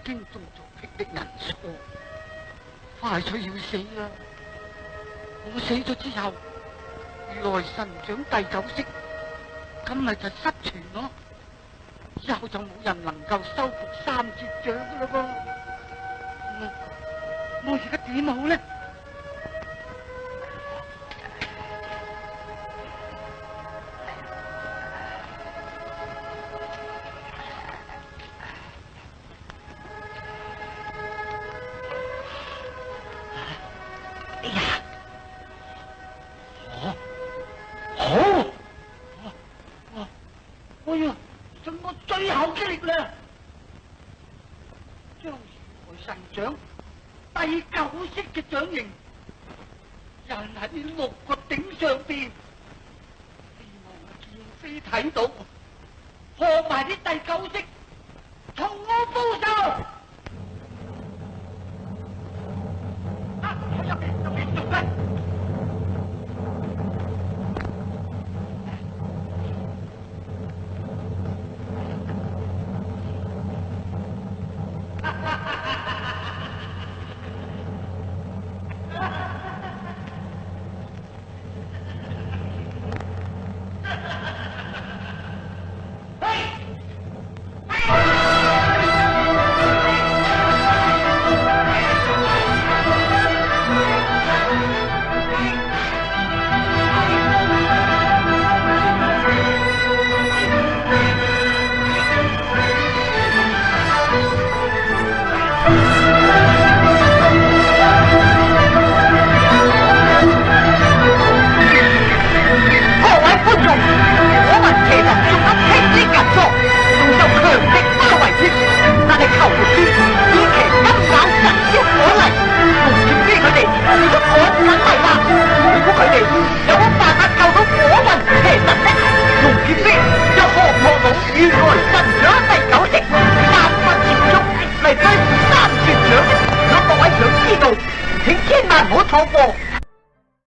經動作劇的人數，快脆要死啦！我死咗之後，如來神掌第九式今日就失傳咯，以後就冇人能夠收復三絕掌噶啦噃。我而家點好呢？我要盡我最後嘅力量，將如來神掌第九式嘅掌形印喺呢6個頂上邊，希望劍飛睇到，破埋啲第九式，同我報仇。我入邊做咩？請千萬唔好錯過。